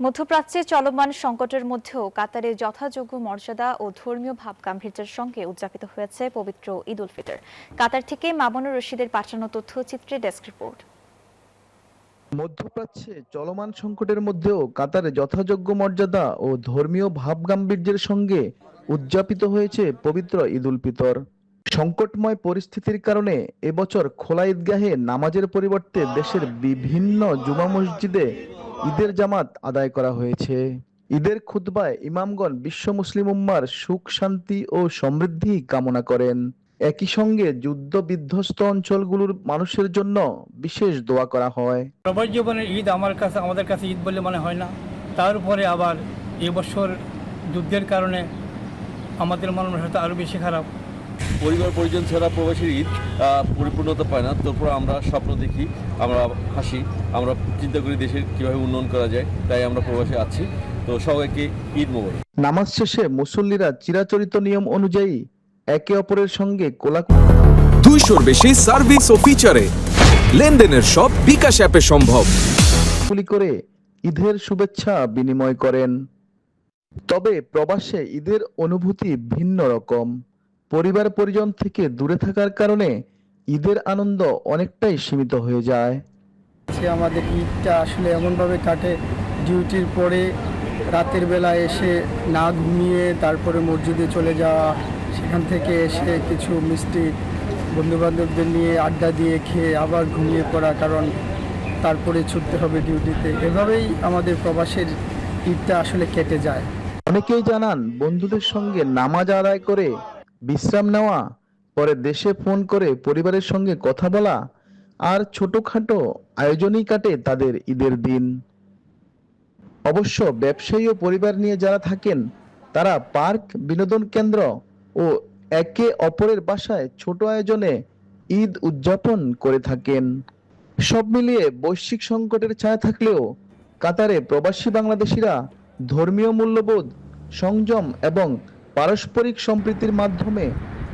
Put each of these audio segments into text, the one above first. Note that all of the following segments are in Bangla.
মধ্যপ্রাচ্যে চলমান সংকটের মধ্যেও কাতারে যথাযোগ্য মর্যাদা ও ধর্মীয় ভাবগাম্ভীর্যের সঙ্গে উদযাপিত হয়েছে পবিত্র ঈদ উল ফিতর। কাতার থেকে মামুনুর রশিদের পাঠানো তথ্যচিত্রে ডেস্ক রিপোর্ট। মধ্যপ্রাচ্যে চলমান সংকটের মধ্যেও কাতারে যথাযোগ্য মর্যাদা ও ধর্মীয় ভাবগাম্ভীর্যের সঙ্গে উদযাপিত হয়েছে পবিত্র ঈদ উল ফিতর। সংকটময় পরিস্থিতির কারণে এবছর খোলা ঈদগাহে নামাজের পরিবর্তে দেশের বিভিন্ন জুমা মসজিদে ঈদের জামাত আদায় করা হয়েছে। ঈদের খুতবায় ইমামগণ বিশ্ব মুসলিম উম্মার সুখ শান্তি ও সমৃদ্ধি কামনা করেন। একই সঙ্গে যুদ্ধ বিধ্বস্ত অঞ্চলগুলোর মানুষের জন্য বিশেষ দোয়া করা হয়। সবার জীবনের ঈদ আমাদের কাছে ঈদ বলে মনে হয় না। তার উপরে আবার এবছর যুদ্ধের কারণে আমাদের মানসিকতা আরও বেশি খারাপ। পরিবার পরিজন ছাড়া প্রবাসীর ঈদ পরিপূর্ণতা পায় না। তারপর আমরা স্বপ্ন দেখি, আমরা হাসি, আমরা চিন্তা করি দেশের কিভাবে উন্নয়ন করা যায়, তাই আমরা প্রবাসে আছি। তো সবাইকে ঈদ মোবারক। নামাজ শেষে মুসল্লিরা চিরাচরিত নিয়ম অনুযায়ী একে অপরের সঙ্গে কোলাকুলি 200-র বেশি সার্ভিস ও ফিচারে লেনদেনের সব বিকাশ অ্যাপে সম্ভব করে ঈদের শুভেচ্ছা বিনিময় করেন। তবে প্রবাসে ঈদের অনুভূতি ভিন্ন রকম। পরিবার পরিজন থেকে দূরে থাকার কারণে ঈদের আনন্দ অনেকটাই সীমিত হয়ে যায়। আমাদের ঈদটা আসলে এমনভাবে কাটে, ডিউটির পরে রাতের বেলা এসে না ঘুমিয়ে তারপরে মসজিদে চলে যাওয়া, সেখান থেকে এসে কিছু মিষ্টি বন্ধুবান্ধবদের নিয়ে আড্ডা দিয়ে খেয়ে আবার ঘুমিয়ে পড়া, কারণ তারপরে ছুটতে হবে ডিউটিতে। এভাবেই আমাদের প্রবাসের ঈদটা আসলে কেটে যায়। অনেকেই জানান বন্ধুদের সঙ্গে নামাজ আদায় করে বিশ্রাম নেওয়া, পরে দেশে ফোন করে পরিবারের সঙ্গে কথা বলা আর ছোটখাটো আয়োজনই কাটে তাদের ঈদের দিন। অবশ্য ব্যবসায়ী ও পরিবার নিয়ে যারা থাকেন তারা পার্ক, বিনোদন কেন্দ্র ও একে অপরের বাসায় ছোট আয়োজনে ঈদ উদযাপন করে থাকেন। সব মিলিয়ে বৈশ্বিক সংকটের ছায়া থাকলেও কাতারে প্রবাসী বাংলাদেশিরা ধর্মীয় মূল্যবোধ, সংযম এবং পারস্পরিক সম্প্রীতির মাধ্যমে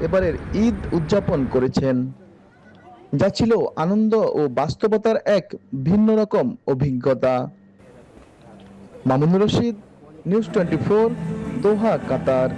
এবারের ঈদ উদযাপন করেছেন, যা ছিল আনন্দ ও বাস্তবতার এক ভিন্ন রকম অভিজ্ঞতা। মামুনুর রশিদ, নিউজ 24, দোহা, কাতার।